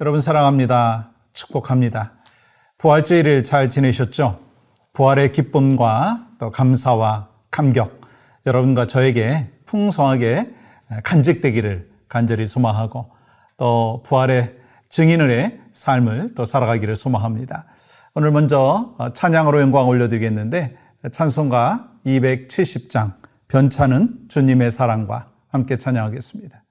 여러분 사랑합니다. 축복합니다. 부활주일을 잘 지내셨죠? 부활의 기쁨과 또 감사와 감격, 여러분과 저에게 풍성하게 간직되기를 간절히 소망하고 또 부활의 증인의 삶을 또 살아가기를 소망합니다. 오늘 먼저 찬양으로 영광 올려드리겠는데 찬송가 270장 변찮은 주님의 사랑과 함께 찬양하겠습니다.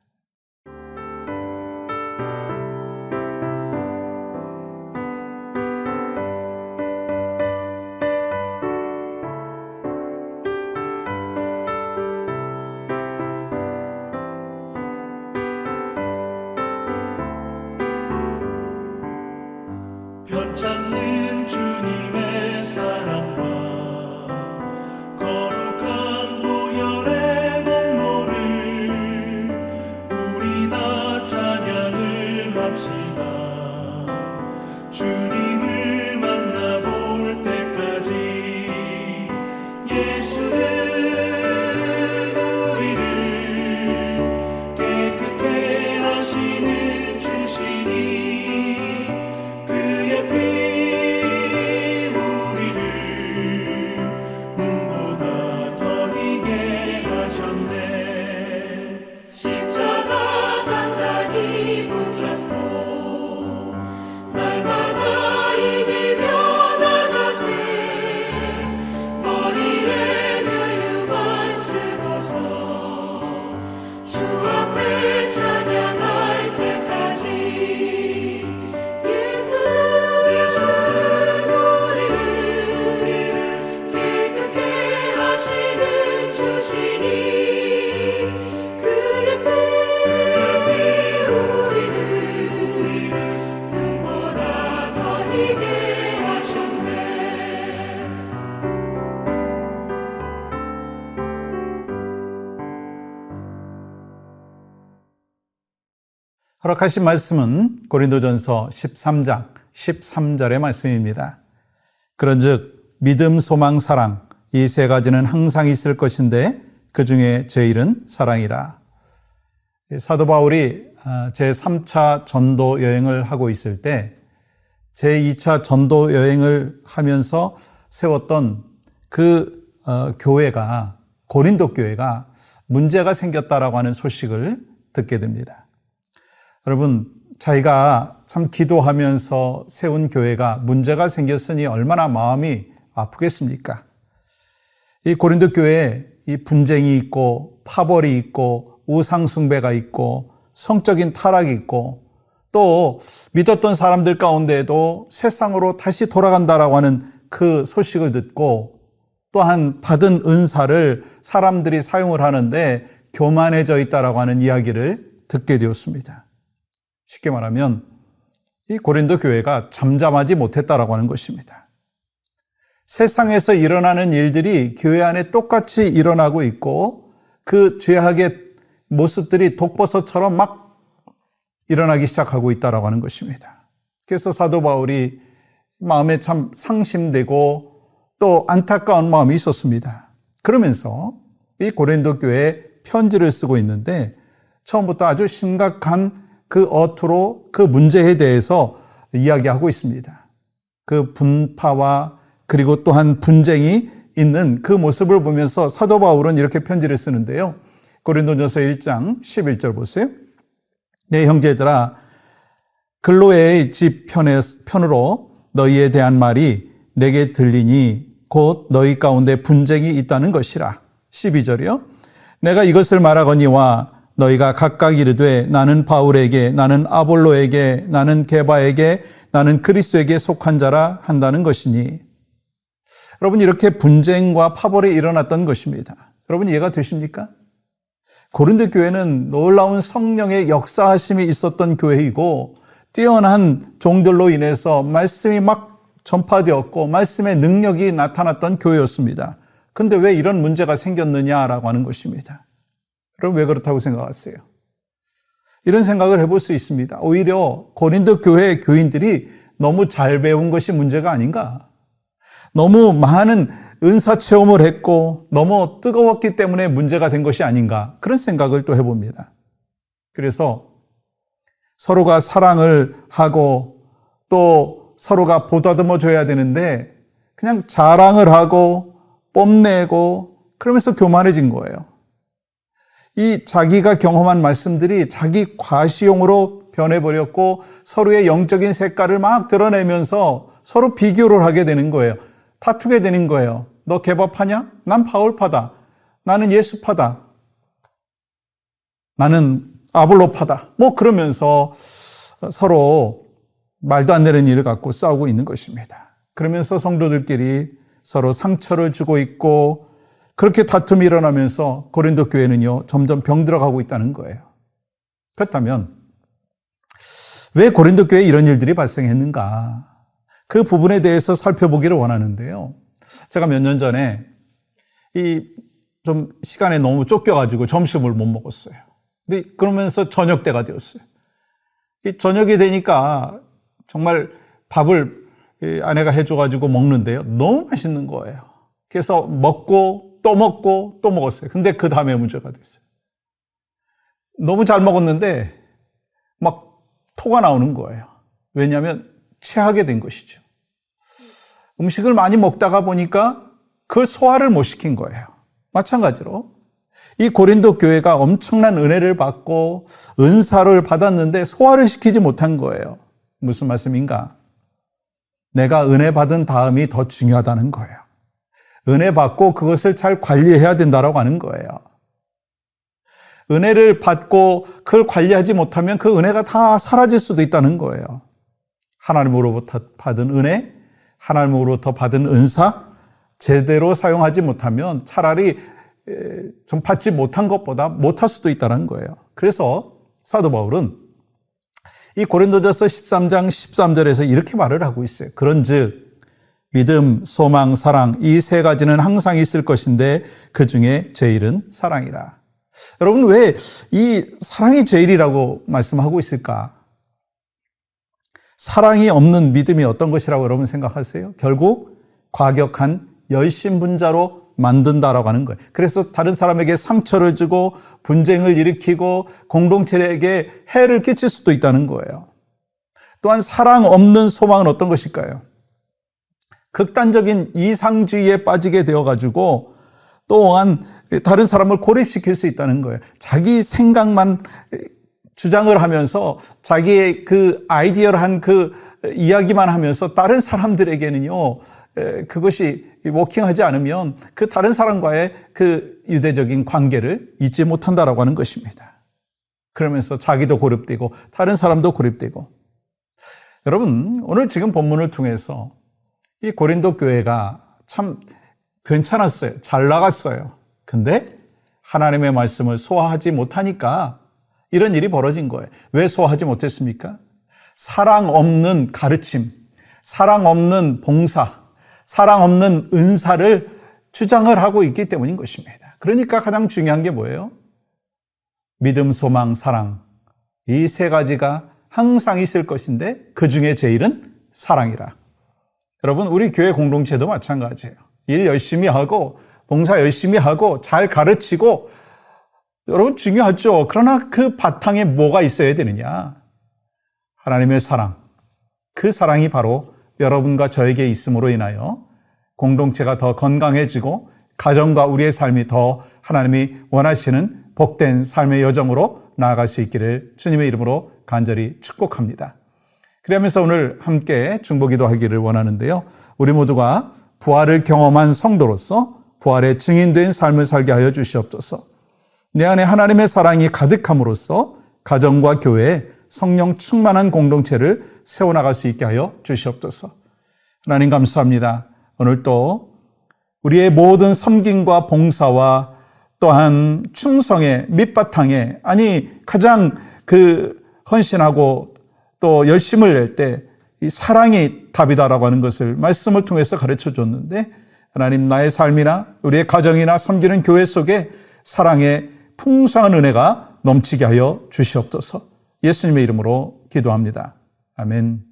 변찮는 주님의 사랑과 거룩한 보혈의 공로를 우리 다 찬양을 합시다. 주님을 만나볼 때까지 예수는 우리를 깨끗게 하시는 주시니 허락하신 말씀은 고린도전서 13장 13절의 말씀입니다. 그런즉 믿음, 소망, 사랑 이 세 가지는 항상 있을 것인데 그 중에 제일은 사랑이라. 사도 바울이 제3차 전도 여행을 하고 있을 때 제2차 전도 여행을 하면서 세웠던 그 교회가, 고린도 교회가 문제가 생겼다라고 하는 소식을 듣게 됩니다. 여러분, 자기가 참 기도하면서 세운 교회가 문제가 생겼으니 얼마나 마음이 아프겠습니까? 이 고린도 교회에 이 분쟁이 있고 파벌이 있고 우상숭배가 있고 성적인 타락이 있고 또 믿었던 사람들 가운데에도 세상으로 다시 돌아간다라고 하는 그 소식을 듣고 또한 받은 은사를 사람들이 사용을 하는데 교만해져 있다라고 하는 이야기를 듣게 되었습니다. 쉽게 말하면 이 고린도 교회가 잠잠하지 못했다라고 하는 것입니다. 세상에서 일어나는 일들이 교회 안에 똑같이 일어나고 있고 그 죄악의 모습들이 독버섯처럼 막 일어나기 시작하고 있다라고 하는 것입니다. 그래서 사도 바울이 마음에 참 상심되고 또 안타까운 마음이 있었습니다. 그러면서 이 고린도 교회에 편지를 쓰고 있는데 처음부터 아주 심각한 그 어투로 그 문제에 대해서 이야기하고 있습니다. 그 분파와 그리고 또한 분쟁이 있는 그 모습을 보면서 사도 바울은 이렇게 편지를 쓰는데요. 고린도전서 1장 11절 보세요. 내 형제들아, 글로의 집 편으로 너희에 대한 말이 내게 들리니 곧 너희 가운데 분쟁이 있다는 것이라. 12절이요. 내가 이것을 말하거니와 너희가 각각 이르되 나는 바울에게, 나는 아볼로에게, 나는 게바에게, 나는 그리스도에게 속한 자라 한다는 것이니. 여러분, 이렇게 분쟁과 파벌이 일어났던 것입니다. 여러분, 이해가 되십니까? 고린도 교회는 놀라운 성령의 역사하심이 있었던 교회이고 뛰어난 종들로 인해서 말씀이 막 전파되었고 말씀의 능력이 나타났던 교회였습니다. 그런데 왜 이런 문제가 생겼느냐라고 하는 것입니다. 그럼 왜 그렇다고 생각하세요? 이런 생각을 해볼 수 있습니다. 오히려 고린도 교회 교인들이 너무 잘 배운 것이 문제가 아닌가? 너무 많은 은사 체험을 했고 너무 뜨거웠기 때문에 문제가 된 것이 아닌가? 그런 생각을 또 해봅니다. 그래서 서로가 사랑을 하고 또 서로가 보다듬어 줘야 되는데 그냥 자랑을 하고 뽐내고 그러면서 교만해진 거예요. 이 자기가 경험한 말씀들이 자기 과시용으로 변해버렸고 서로의 영적인 색깔을 막 드러내면서 서로 비교를 하게 되는 거예요. 다투게 되는 거예요. 너 개밥하냐? 난 바울파다. 나는 예수파다. 나는 아볼로파다. 뭐 그러면서 서로 말도 안 되는 일을 갖고 싸우고 있는 것입니다. 그러면서 성도들끼리 서로 상처를 주고 있고 그렇게 다툼이 일어나면서 고린도 교회는요 점점 병들어가고 있다는 거예요. 그렇다면 왜 고린도 교회에 이런 일들이 발생했는가? 그 부분에 대해서 살펴보기를 원하는데요. 제가 몇 년 전에 좀 시간에 너무 쫓겨가지고 점심을 못 먹었어요. 근데 그러면서 저녁 때가 되었어요. 이 저녁이 되니까 정말 밥을 아내가 해줘가지고 먹는데요. 너무 맛있는 거예요. 그래서 먹고 또 먹고 또 먹었어요. 근데 그 다음에 문제가 됐어요. 너무 잘 먹었는데 막 토가 나오는 거예요. 왜냐하면 체하게 된 것이죠. 음식을 많이 먹다가 보니까 그걸 소화를 못 시킨 거예요. 마찬가지로 이 고린도 교회가 엄청난 은혜를 받고 은사를 받았는데 소화를 시키지 못한 거예요. 무슨 말씀인가? 내가 은혜 받은 다음이 더 중요하다는 거예요. 은혜 받고 그것을 잘 관리해야 된다라고 하는 거예요. 은혜를 받고 그걸 관리하지 못하면 그 은혜가 다 사라질 수도 있다는 거예요. 하나님으로부터 받은 은혜, 하나님으로부터 받은 은사, 제대로 사용하지 못하면 차라리 좀 받지 못한 것보다 못할 수도 있다는 거예요. 그래서 사도 바울은 이 고린도전서 13장 13절에서 이렇게 말을 하고 있어요. 그런즉 믿음, 소망, 사랑 이 세 가지는 항상 있을 것인데 그 중에 제일은 사랑이라. 여러분 왜 이 사랑이 제일이라고 말씀하고 있을까? 사랑이 없는 믿음이 어떤 것이라고 여러분 생각하세요? 결국 과격한 열심분자로 만든다라고 하는 거예요. 그래서 다른 사람에게 상처를 주고 분쟁을 일으키고 공동체에게 해를 끼칠 수도 있다는 거예요. 또한 사랑 없는 소망은 어떤 것일까요? 극단적인 이상주의에 빠지게 되어가지고 또한 다른 사람을 고립시킬 수 있다는 거예요. 자기 생각만 주장을 하면서 자기의 그 아이디어를 한 그 이야기만 하면서 다른 사람들에게는요, 그것이 워킹하지 않으면 그 다른 사람과의 그 유대적인 관계를 잊지 못한다라고 하는 것입니다. 그러면서 자기도 고립되고 다른 사람도 고립되고. 여러분, 오늘 지금 본문을 통해서 이 고린도 교회가 참 괜찮았어요. 잘 나갔어요. 근데 하나님의 말씀을 소화하지 못하니까 이런 일이 벌어진 거예요. 왜 소화하지 못했습니까? 사랑 없는 가르침, 사랑 없는 봉사, 사랑 없는 은사를 주장을 하고 있기 때문인 것입니다. 그러니까 가장 중요한 게 뭐예요? 믿음, 소망, 사랑 이 세 가지가 항상 있을 것인데 그 중에 제일은 사랑이라. 여러분 우리 교회 공동체도 마찬가지예요. 일 열심히 하고 봉사 열심히 하고 잘 가르치고 여러분 중요하죠. 그러나 그 바탕에 뭐가 있어야 되느냐? 하나님의 사랑. 그 사랑이 바로 여러분과 저에게 있음으로 인하여 공동체가 더 건강해지고 가정과 우리의 삶이 더 하나님이 원하시는 복된 삶의 여정으로 나아갈 수 있기를 주님의 이름으로 간절히 축복합니다. 그러면서 오늘 함께 중보기도 하기를 원하는데요. 우리 모두가 부활을 경험한 성도로서 부활의 증인된 삶을 살게 하여 주시옵소서. 내 안에 하나님의 사랑이 가득함으로써 가정과 교회에 성령 충만한 공동체를 세워나갈 수 있게 하여 주시옵소서. 하나님 감사합니다. 오늘 또 우리의 모든 섬김과 봉사와 또한 충성의 밑바탕에 가장 헌신하고 또 열심을 낼 때 이 사랑이 답이다라고 하는 것을 말씀을 통해서 가르쳐 줬는데 하나님 나의 삶이나 우리의 가정이나 섬기는 교회 속에 사랑의 풍성한 은혜가 넘치게 하여 주시옵소서. 예수님의 이름으로 기도합니다. 아멘.